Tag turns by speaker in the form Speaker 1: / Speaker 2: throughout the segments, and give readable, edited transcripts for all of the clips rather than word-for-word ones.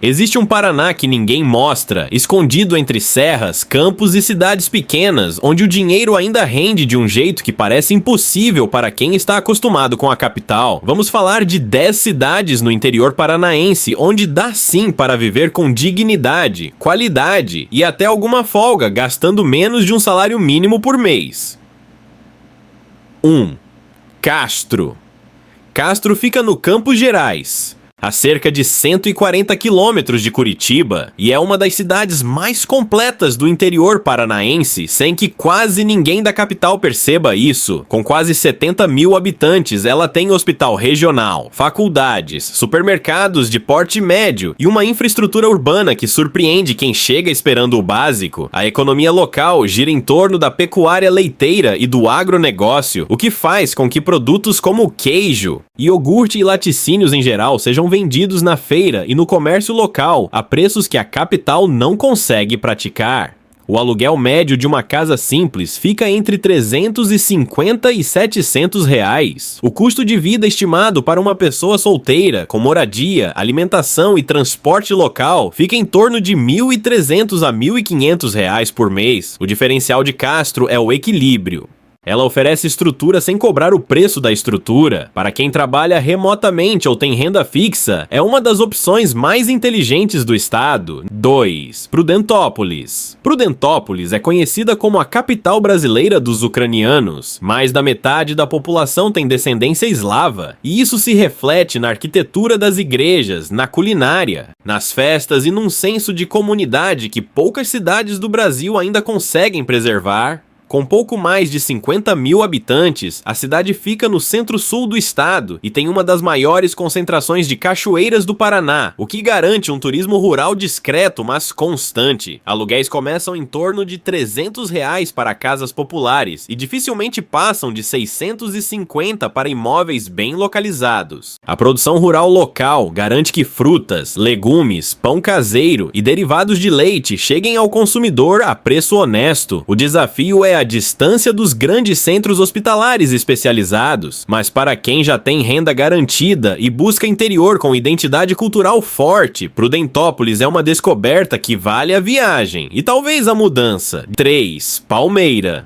Speaker 1: Existe um Paraná que ninguém mostra, escondido entre serras, campos e cidades pequenas, onde o dinheiro ainda rende de um jeito que parece impossível para quem está acostumado com a capital. Vamos falar de 10 cidades no interior paranaense, onde dá sim para viver com dignidade, qualidade e até alguma folga, gastando menos de um salário mínimo por mês. 1. Castro. Castro fica no Campos Gerais, a cerca de 140 quilômetros de Curitiba, e é uma das cidades mais completas do interior paranaense, sem que quase ninguém da capital perceba isso. Com quase 70 mil habitantes, ela tem hospital regional, faculdades, supermercados de porte médio e uma infraestrutura urbana que surpreende quem chega esperando o básico. A economia local gira em torno da pecuária leiteira e do agronegócio, o que faz com que produtos como queijo, iogurte e laticínios em geral sejam vendidos na feira e no comércio local a preços que a capital não consegue praticar. O aluguel médio de uma casa simples fica entre 350 e 700 reais. O custo de vida estimado para uma pessoa solteira, com moradia, alimentação e transporte local, fica em torno de 1.300 a 1.500 reais por mês. O diferencial de Castro é o equilíbrio. Ela oferece estrutura sem cobrar o preço da estrutura. Para quem trabalha remotamente ou tem renda fixa, é uma das opções mais inteligentes do estado. 2. Prudentópolis. Prudentópolis é conhecida como a capital brasileira dos ucranianos. Mais da metade da população tem descendência eslava, e isso se reflete na arquitetura das igrejas, na culinária, nas festas e num senso de comunidade que poucas cidades do Brasil ainda conseguem preservar. Com pouco mais de 50 mil habitantes, a cidade fica no centro-sul do estado e tem uma das maiores concentrações de cachoeiras do Paraná, o que garante um turismo rural discreto, mas constante. Aluguéis começam em torno de R$300 para casas populares e dificilmente passam de 650 para imóveis bem localizados. A produção rural local garante que frutas, legumes, pão caseiro e derivados de leite cheguem ao consumidor a preço honesto. O desafio é a distância dos grandes centros hospitalares especializados, mas para quem já tem renda garantida e busca interior com identidade cultural forte, Prudentópolis é uma descoberta que vale a viagem e talvez a mudança. 3. Palmeira.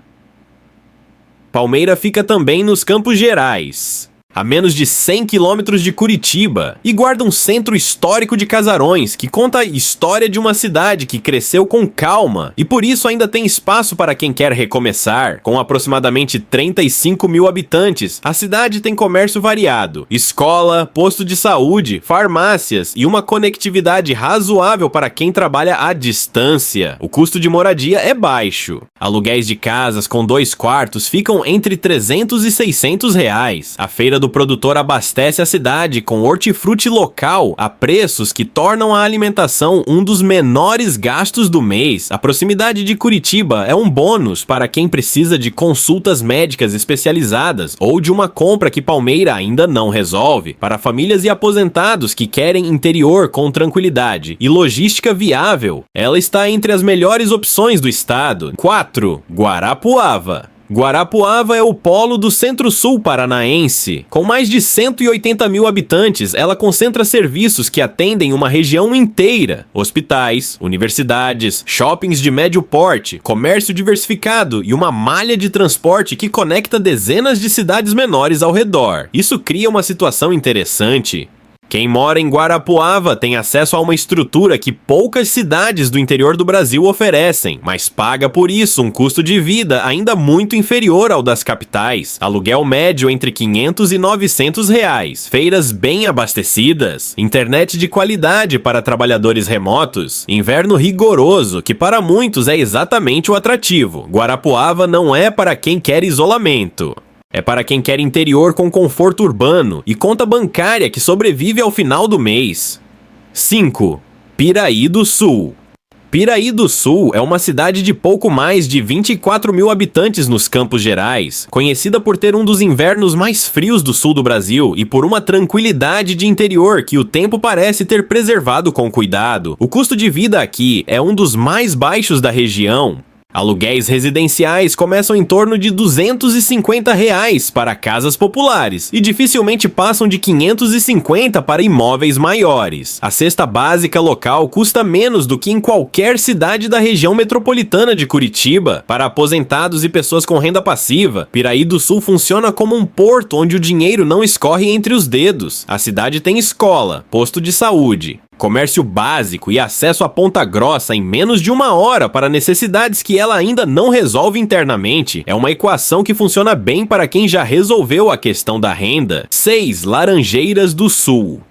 Speaker 1: Palmeira fica também nos Campos Gerais, a menos de 100 quilômetros de Curitiba, e guarda um centro histórico de casarões que conta a história de uma cidade que cresceu com calma e por isso ainda tem espaço para quem quer recomeçar. Com aproximadamente 35 mil habitantes, a cidade tem comércio variado, escola, posto de saúde, farmácias e uma conectividade razoável para quem trabalha à distância. O custo de moradia é baixo. Aluguéis de casas com 2 quartos ficam entre 300 e 600 reais. A feira do produtor abastece a cidade com hortifruti local a preços que tornam a alimentação um dos menores gastos do mês. A proximidade de Curitiba é um bônus para quem precisa de consultas médicas especializadas ou de uma compra que Palmeira ainda não resolve. Para famílias e aposentados que querem interior com tranquilidade e logística viável, ela está entre as melhores opções do estado. 4. Guarapuava. Guarapuava é o polo do centro-sul paranaense. Com mais de 180 mil habitantes, ela concentra serviços que atendem uma região inteira: hospitais, universidades, shoppings de médio porte, comércio diversificado e uma malha de transporte que conecta dezenas de cidades menores ao redor. Isso cria uma situação interessante. Quem mora em Guarapuava tem acesso a uma estrutura que poucas cidades do interior do Brasil oferecem, mas paga por isso um custo de vida ainda muito inferior ao das capitais. Aluguel médio entre 500 e 900 reais, feiras bem abastecidas, internet de qualidade para trabalhadores remotos, inverno rigoroso, que para muitos é exatamente o atrativo. Guarapuava não é para quem quer isolamento. É para quem quer interior com conforto urbano e conta bancária que sobrevive ao final do mês. 5. Piraí do Sul. Piraí do Sul é uma cidade de pouco mais de 24 mil habitantes nos Campos Gerais, conhecida por ter um dos invernos mais frios do sul do Brasil e por uma tranquilidade de interior que o tempo parece ter preservado com cuidado. O custo de vida aqui é um dos mais baixos da região. Aluguéis residenciais começam em torno de R$ 250 para casas populares e dificilmente passam de 550 para imóveis maiores. A cesta básica local custa menos do que em qualquer cidade da região metropolitana de Curitiba. Para aposentados e pessoas com renda passiva, Piraí do Sul funciona como um porto onde o dinheiro não escorre entre os dedos. A cidade tem escola, posto de saúde, comércio básico e acesso à Ponta Grossa em menos de 1 hora para necessidades que ela ainda não resolve internamente. É uma equação que funciona bem para quem já resolveu a questão da renda. 6. Laranjeiras do Sul.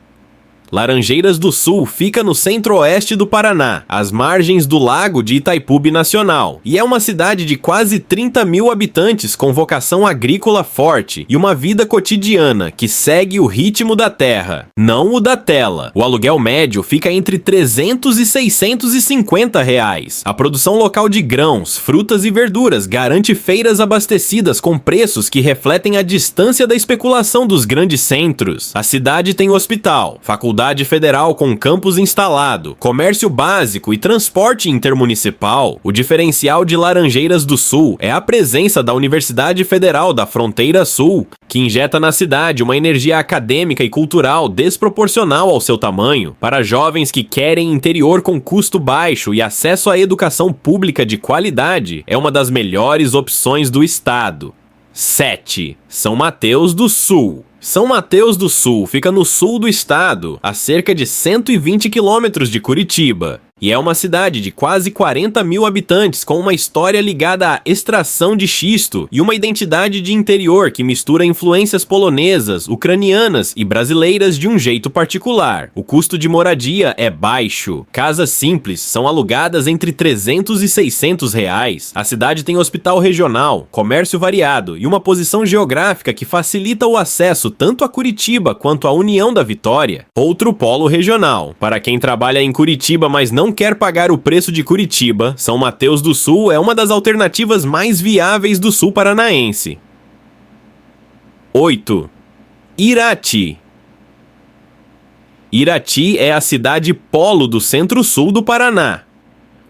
Speaker 1: Laranjeiras do Sul fica no centro-oeste do Paraná, às margens do lago de Itaipu Binacional, e é uma cidade de quase 30 mil habitantes com vocação agrícola forte e uma vida cotidiana que segue o ritmo da terra, não o da tela. O aluguel médio fica entre R$ 300 e R$ 650. A produção local de grãos, frutas e verduras garante feiras abastecidas com preços que refletem a distância da especulação dos grandes centros. A cidade tem hospital, faculdade federal com campus instalado, comércio básico e transporte intermunicipal. O diferencial de Laranjeiras do Sul é a presença da Universidade Federal da Fronteira Sul, que injeta na cidade uma energia acadêmica e cultural desproporcional ao seu tamanho. Para jovens que querem interior com custo baixo e acesso à educação pública de qualidade, é uma das melhores opções do estado. 7. São Mateus do Sul. São Mateus do Sul fica no sul do estado, a cerca de 120 quilômetros de Curitiba. E é uma cidade de quase 40 mil habitantes com uma história ligada à extração de xisto e uma identidade de interior que mistura influências polonesas, ucranianas e brasileiras de um jeito particular. O custo de moradia é baixo. Casas simples são alugadas entre R$ 300 e R$ 600. A cidade tem hospital regional, comércio variado e uma posição geográfica que facilita o acesso tanto a Curitiba quanto à União da Vitória. Outro polo regional. Para quem trabalha em Curitiba, mas não quer pagar o preço de Curitiba, São Mateus do Sul é uma das alternativas mais viáveis do sul paranaense. 8. Irati. Irati é a cidade polo do centro-sul do Paraná.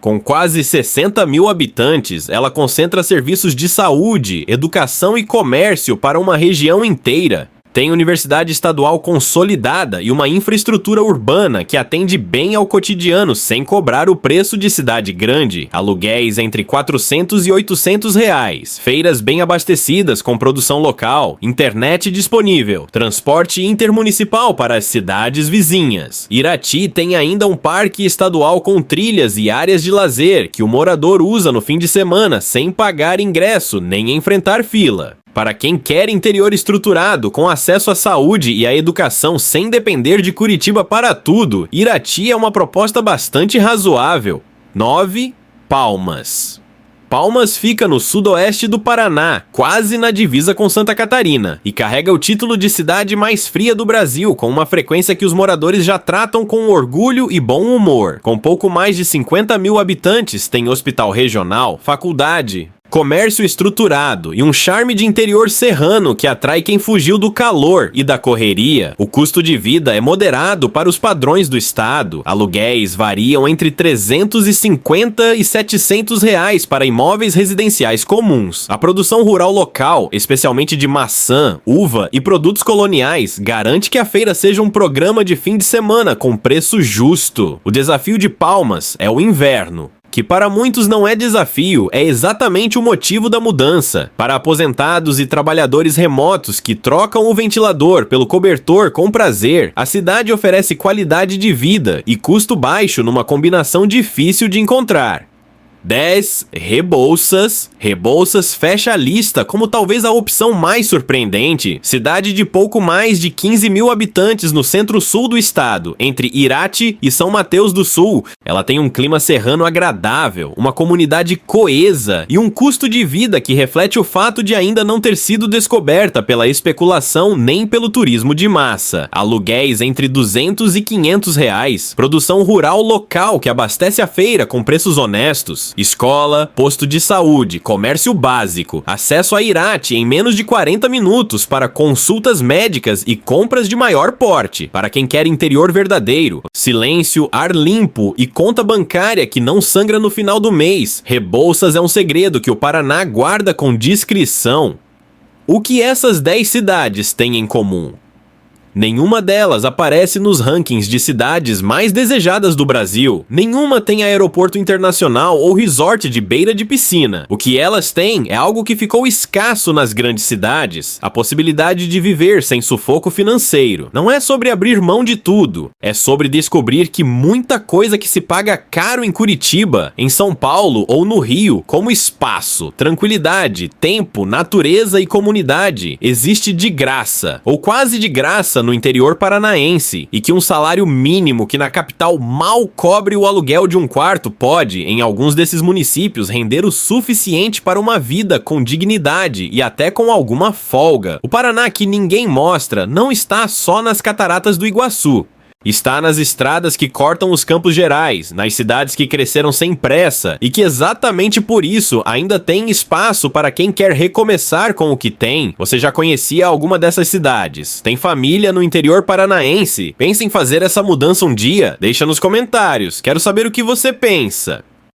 Speaker 1: Com quase 60 mil habitantes, ela concentra serviços de saúde, educação e comércio para uma região inteira. Tem universidade estadual consolidada e uma infraestrutura urbana que atende bem ao cotidiano sem cobrar o preço de cidade grande. Aluguéis entre R$ 400 e R$ 800. Feiras bem abastecidas com produção local, internet disponível, transporte intermunicipal para as cidades vizinhas. Irati tem ainda um parque estadual com trilhas e áreas de lazer que o morador usa no fim de semana sem pagar ingresso nem enfrentar fila. Para quem quer interior estruturado, com acesso à saúde e à educação sem depender de Curitiba para tudo, Irati é uma proposta bastante razoável. 9. Palmas. Palmas fica no sudoeste do Paraná, quase na divisa com Santa Catarina, e carrega o título de cidade mais fria do Brasil, com uma frequência que os moradores já tratam com orgulho e bom humor. Com pouco mais de 50 mil habitantes, tem hospital regional, faculdade, comércio estruturado e um charme de interior serrano que atrai quem fugiu do calor e da correria. O custo de vida é moderado para os padrões do estado. Aluguéis variam entre R$ 350 e R$ 700 para imóveis residenciais comuns. A produção rural local, especialmente de maçã, uva e produtos coloniais, garante que a feira seja um programa de fim de semana com preço justo. O desafio de Palmas é o inverno, que para muitos não é desafio, é exatamente o motivo da mudança. Para aposentados e trabalhadores remotos que trocam o ventilador pelo cobertor com prazer, a cidade oferece qualidade de vida e custo baixo numa combinação difícil de encontrar. 10. Rebouças. Rebouças fecha a lista como talvez a opção mais surpreendente. Cidade de pouco mais de 15 mil habitantes no centro-sul do estado, entre Irati e São Mateus do Sul. Ela tem um clima serrano agradável, uma comunidade coesa e um custo de vida que reflete o fato de ainda não ter sido descoberta pela especulação nem pelo turismo de massa. Aluguéis entre R$ 200 e R$ 500. Produção rural local que abastece a feira com preços honestos. serviços: escola, posto de saúde, comércio básico, acesso a Irate em menos de 40 minutos para consultas médicas e compras de maior porte, para quem quer interior verdadeiro, silêncio, ar limpo e conta bancária que não sangra no final do mês. Rebouças é um segredo que o Paraná guarda com discrição. O que essas 10 cidades têm em comum? Nenhuma delas aparece nos rankings de cidades mais desejadas do Brasil. Nenhuma tem aeroporto internacional ou resort de beira de piscina. O que elas têm é algo que ficou escasso nas grandes cidades: a possibilidade de viver sem sufoco financeiro. Não é sobre abrir mão de tudo, é sobre descobrir que muita coisa que se paga caro em Curitiba, em São Paulo ou no Rio, como espaço, tranquilidade, tempo, natureza e comunidade, existe de graça, ou quase de graça, no interior paranaense, e que um salário mínimo que na capital mal cobre o aluguel de um quarto pode, em alguns desses municípios, render o suficiente para uma vida com dignidade e até com alguma folga. O Paraná que ninguém mostra não está só nas cataratas do Iguaçu. Está nas estradas que cortam os Campos Gerais, nas cidades que cresceram sem pressa e que exatamente por isso ainda tem espaço para quem quer recomeçar com o que tem. Você já conhecia alguma dessas cidades? Tem família no interior paranaense? Pensa em fazer essa mudança um dia? Deixa nos comentários, quero saber o que você pensa.